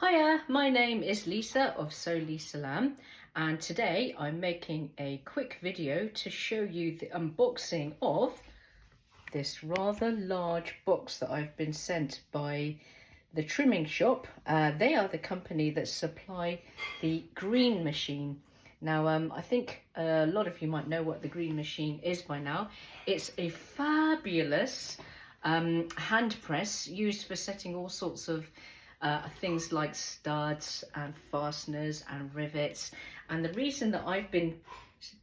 Hiya, my name is Lisa of So Lisa Lamb, and today I'm making a quick video to show you the unboxing of this rather large box that I've been sent by the trimming shop. They are the company that supply the green machine. Now, I think a lot of you might know what the green machine is by now. It's a fabulous hand press used for setting all sorts of things like studs and fasteners and rivets. And the reason that I've been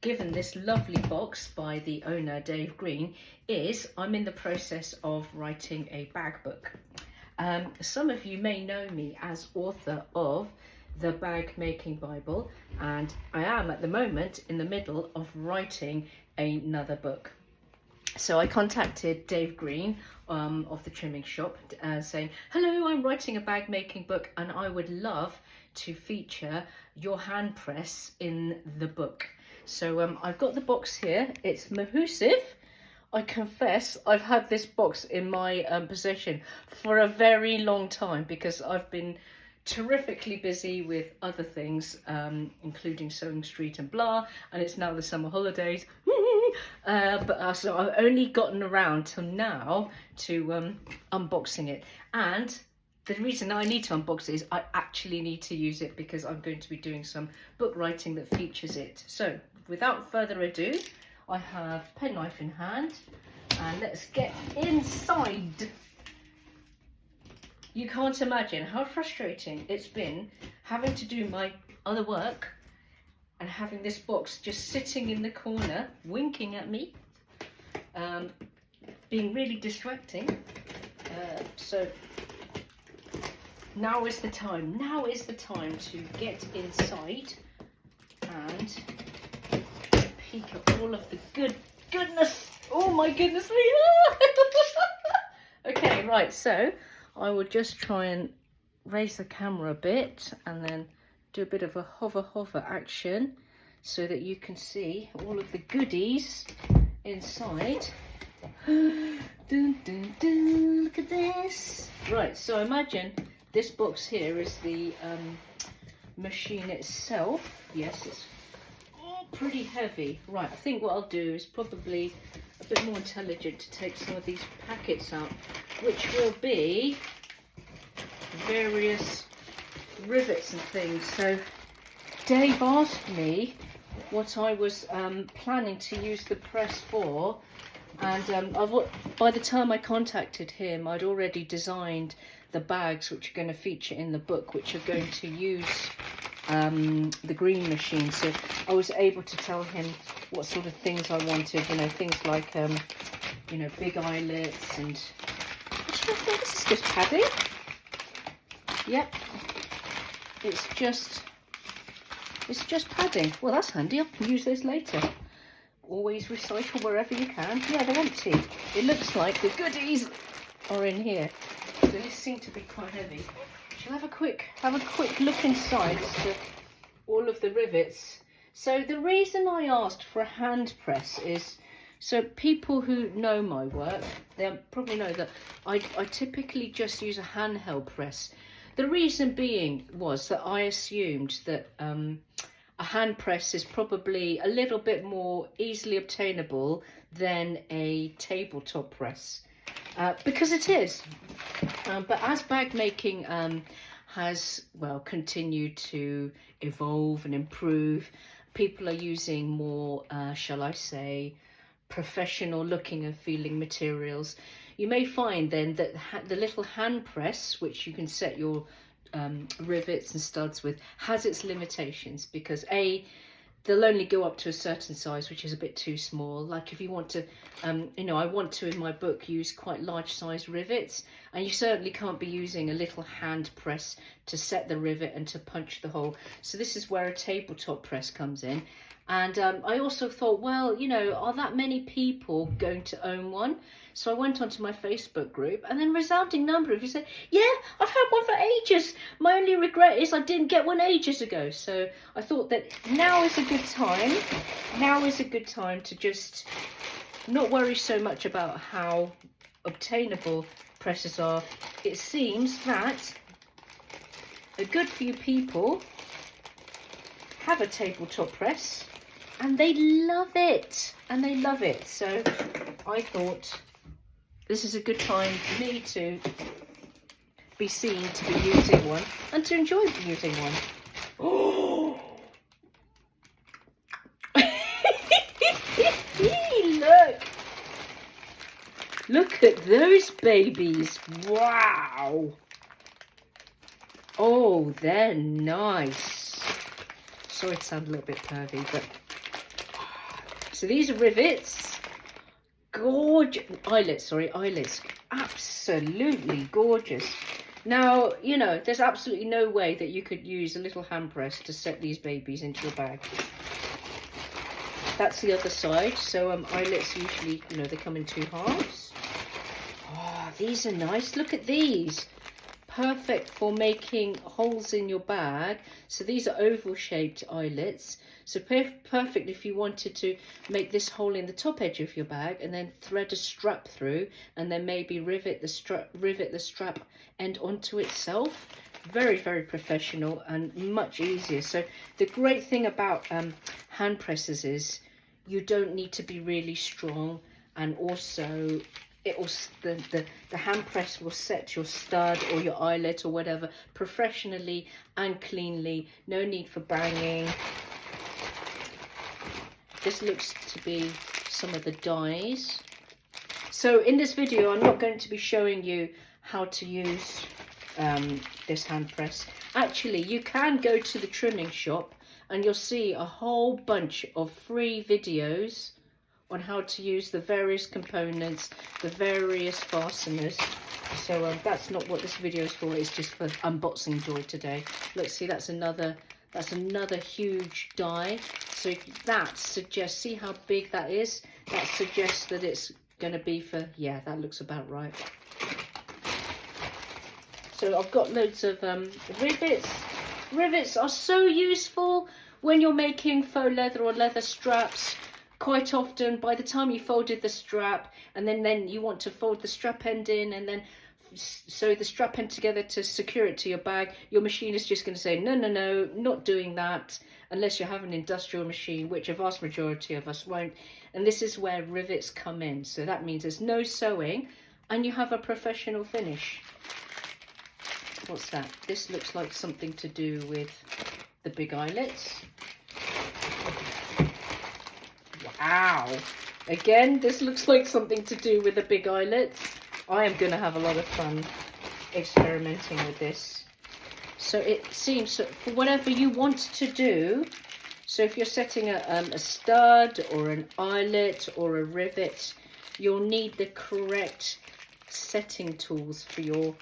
given this lovely box by the owner, Dave Green, is I'm in the process of writing a bag book. Some of you may know me as author of the Bag Making Bible, and I am at the moment in the middle of writing another book. So I contacted Dave Green of the trimming shop saying, hello, I'm writing a bag making book and I would love to feature your hand press in the book. So I've got the box here. It's mahoosive. I confess I've had this box in my possession for a very long time because I've been terrifically busy with other things, including Sewing Street and blah, and it's now the summer holidays. So I've only gotten around till now to unboxing it, and the reason I need to unbox it is I actually need to use it because I'm going to be doing some book writing that features it. So without further ado, I have penknife in hand and let's get inside. You can't imagine how frustrating it's been having to do my other work and having this box just sitting in the corner, winking at me, being really distracting. So now is the time. Now is the time to get inside and peek at all of the goodness. Oh my goodness me! Okay, right. So I will just try and raise the camera a bit and then do a bit of a hover action so that you can see all of the goodies inside. Dun, dun, dun, look at this. Right, so imagine this box here is the machine itself. Yes, it's pretty heavy. Right, I think what I'll do is probably a bit more intelligent to take some of these packets out, which will be various rivets and things. So Dave asked me what I was planning to use the press for, and by the time I contacted him, I'd already designed the bags which are going to feature in the book, which are going to use the green machine. So I was able to tell him what sort of things I wanted, you know, things like you know, big eyelets, and actually I think this is just padding. Yep, it's just padding. Well, that's handy, I can use those later. Always recycle wherever you can. Yeah, they're empty. It looks like the goodies are in here. So these seem to be quite heavy. Shall I have a quick look inside as to all of the rivets? So the reason I asked for a hand press is so people who know my work, they probably know that I typically just use a handheld press. The reason being was that I assumed that a hand press is probably a little bit more easily obtainable than a tabletop press, because it is. But as bag making has, well, continued to evolve and improve, people are using more, shall I say, professional looking and feeling materials. You may find then that the little hand press, which you can set your rivets and studs with, has its limitations because they'll only go up to a certain size, which is a bit too small. Like if you want to, you know, I want to in my book use quite large size rivets, and you certainly can't be using a little hand press to set the rivet and to punch the hole. So this is where a tabletop press comes in. And I also thought, well, you know, are that many people going to own one? So I went onto my Facebook group, and then a resounding number of you said, yeah, I've had one for ages. My only regret is I didn't get one ages ago. So I thought that now is a good time. Now is a good time to just not worry so much about how obtainable presses are. It seems that a good few people have a tabletop press and they love it, so I thought this is a good time for me to be seen to be using one and to enjoy using one. Oh, look at those babies. Wow. Oh, they're nice. Sorry to sound a little bit pervy, but so these are rivets. Gorgeous eyelets, absolutely gorgeous. Now, you know, there's absolutely no way that you could use a little hand press to set these babies into your bag. That's the other side. So eyelets usually, you know, they come in two halves. Oh, these are nice. Look at these. Perfect for making holes in your bag. So these are oval shaped eyelets. So perfect if you wanted to make this hole in the top edge of your bag and then thread a strap through and then maybe rivet the strap end onto itself. Very, very professional and much easier. So the great thing about hand presses is you don't need to be really strong, and also the hand press will set your stud or your eyelet or whatever professionally and cleanly. No need for banging. This looks to be some of the dies. So in this video, I'm not going to be showing you how to use this hand press. Actually, you can go to the trimming shop and you'll see a whole bunch of free videos on how to use the various components, the various fasteners. So that's not what this video is for. It's just for unboxing joy today. Look, see, that's another huge die. So that suggests, see how big that is? That suggests that it's going to be for, yeah, that looks about right. So I've got loads of rivets. Rivets are so useful when you're making faux leather or leather straps. Quite often, by the time you folded the strap, and then you want to fold the strap end in and then sew the strap end together to secure it to your bag, your machine is just going to say, no, no, no, not doing that, unless you have an industrial machine, which a vast majority of us won't. And this is where rivets come in. So that means there's no sewing and you have a professional finish. What's that? This looks like something to do with the big eyelets. Wow. Again, this looks like something to do with the big eyelets. I am going to have a lot of fun experimenting with this. So it seems that for whatever you want to do, so if you're setting a stud or an eyelet or a rivet, you'll need the correct setting tools for your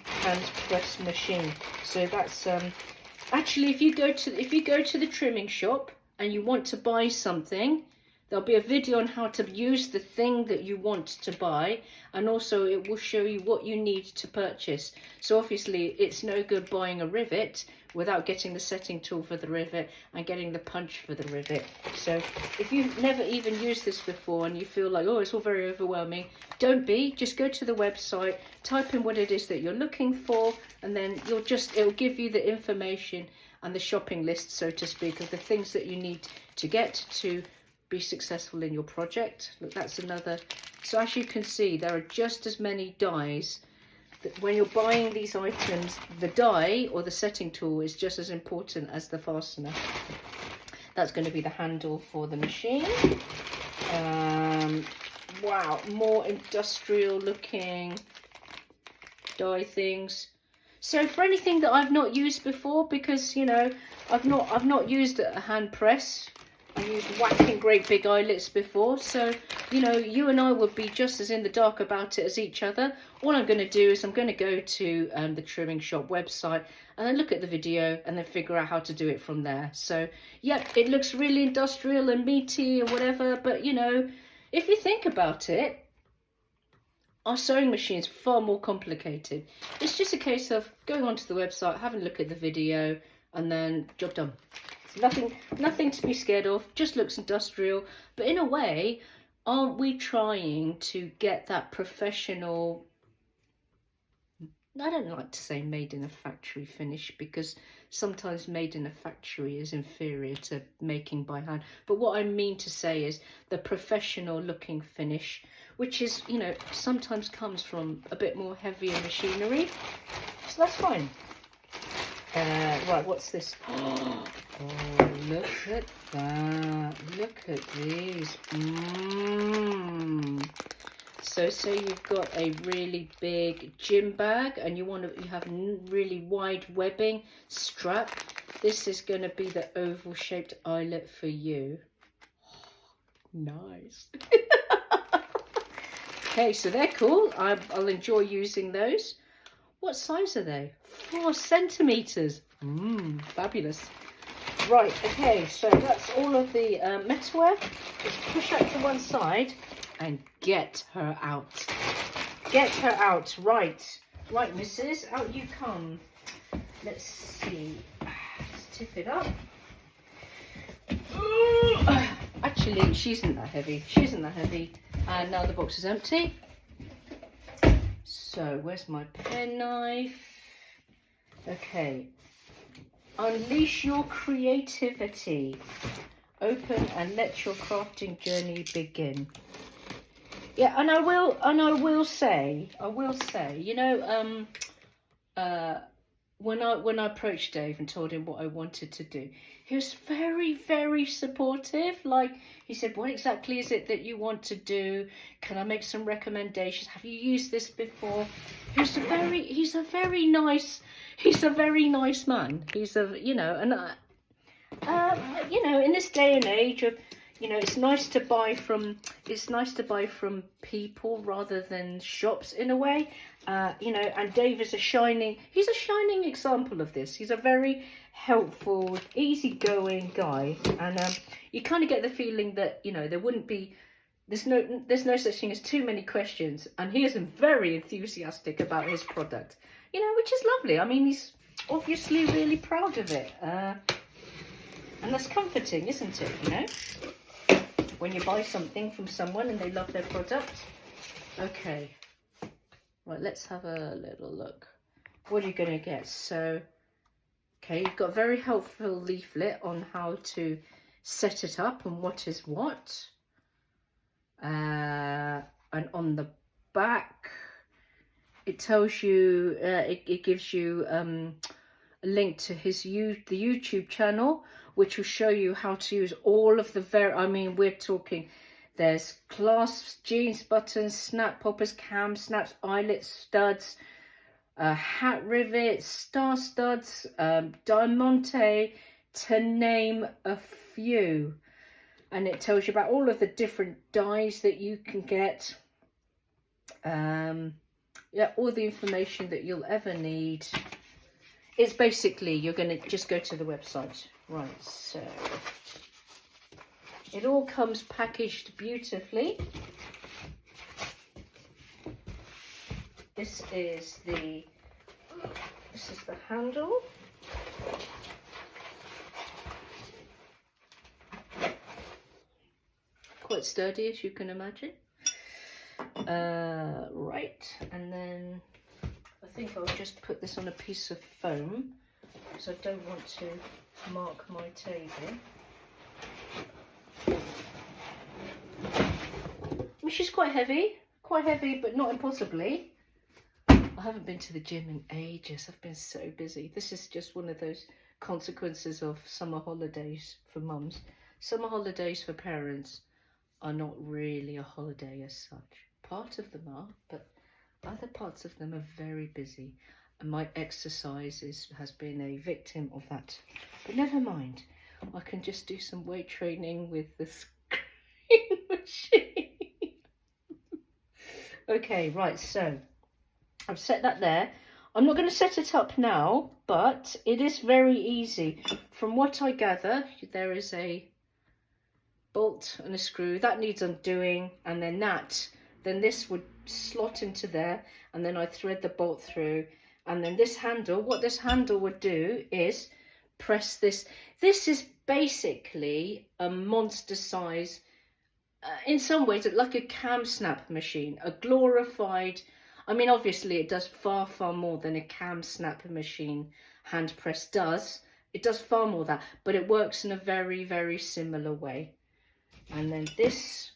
hand press machine. So that's actually, if you go to the trimming shop and you want to buy something, there'll be a video on how to use the thing that you want to buy, and also it will show you what you need to purchase. So obviously it's no good buying a rivet without getting the setting tool for the rivet and getting the punch for the rivet. So if you've never even used this before and you feel like, oh, it's all very overwhelming, don't be. Just go to the website, type in what it is that you're looking for, and then it'll give you the information and the shopping list, so to speak, of the things that you need to get to be successful in your project. Look, that's another. So as you can see, there are just as many dies. That when you're buying these items, the die or the setting tool is just as important as the fastener. That's going to be the handle for the machine. Wow, more industrial looking die things. So for anything that I've not used before, because you know I've not used a hand press. I've used whacking great big eyelets before, so you know, you and I would be just as in the dark about it as each other. All I'm going to do is I'm going to go to the trimming shop website and then look at the video and then figure out how to do it from there. So yep, it looks really industrial and meaty and whatever, but you know, if you think about it, our sewing machine is far more complicated. It's just a case of going onto the website, having a look at the video, and then job done. Nothing to be scared of, just looks industrial, but in a way, aren't we trying to get that professional, I don't like to say made in a factory finish, because sometimes made in a factory is inferior to making by hand. But what I mean to say is the professional looking finish, which is, you know, sometimes comes from a bit more heavier machinery. So that's fine. Right, what's this? Oh, look at that. Look at these. So say you've got a really big gym bag and you have really wide webbing strap. This is going to be the oval shaped eyelet for you. Nice. Okay, so they're cool. I'll enjoy using those. What size are they? 4 centimeters. Fabulous. Right, okay, so that's all of the metalware. Just push that to one side and get her out. Get her out. Right, missus, out you come. Let's see. Let's tip it up. Actually, she isn't that heavy. And now the box is empty. So, where's my penknife? Okay. Unleash your creativity. Open and let your crafting journey begin. Yeah, and I will say, you know, when I approached Dave and told him what I wanted to do, he was very, very supportive. Like, he said, what exactly is it that you want to do? Can I make some recommendations? Have you used this before? He's a very nice man. He's a, you know, and you know, in this day and age of, you know, it's nice to buy from people rather than shops in a way. You know, and Dave is a shining example of this. He's a very helpful, easygoing guy, and you kind of get the feeling that, you know, there's no such thing as too many questions, and he is very enthusiastic about his product, you know, which is lovely. I mean, he's obviously really proud of it, and that's comforting, isn't it, you know, when you buy something from someone and they love their product. Okay, right, let's have a little look. What are you going to get? So, okay, you've got a very helpful leaflet on how to set it up and what is what. And on the back, it tells you, it gives you a link to the YouTube channel, which will show you how to use all of the I mean, we're talking, there's clasps, jeans buttons, snap poppers, cam snaps, eyelet studs, hat rivets, star studs, diamante, to name a few. And it tells you about all of the different dyes that you can get. Yeah, all the information that you'll ever need. It's basically, you're going to just go to the website. Right, so it all comes packaged beautifully. This is the handle. Quite sturdy, as you can imagine. Right, and then I think I'll just put this on a piece of foam, because I don't want to mark my table. Which is quite heavy, but not impossibly. I haven't been to the gym in ages. I've been so busy. This is just one of those consequences of summer holidays for mums. Summer holidays for parents are not really a holiday as such. Part of them are, but other parts of them are very busy. And my exercise has been a victim of that. But never mind. I can just do some weight training with the screen machine. Okay, right, so I've set that there. I'm not going to set it up now, but it is very easy. From what I gather, there is a bolt and a screw that needs undoing, and then this would slot into there, and then I thread the bolt through, and then this handle, what this handle would do is press this. This is basically a monster size, in some ways like a cam snap machine, a glorified, I mean, obviously it does far, far more than a cam snapper machine hand press does. It does far more that, but it works in a very, very similar way. And then this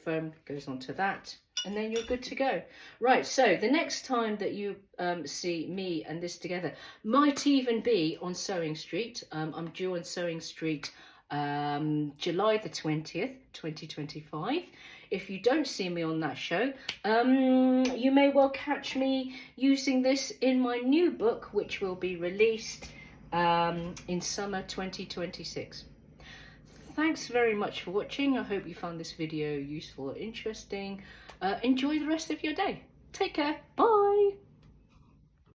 foam goes onto that, and then you're good to go. Right, so the next time that you see me and this together might even be on Sewing Street. I'm due on Sewing Street July the 20th, 2025. If you don't see me on that show, you may well catch me using this in my new book, which will be released in summer 2026. Thanks very much for watching. I hope you found this video useful or interesting. Enjoy the rest of your day. Take care. Bye.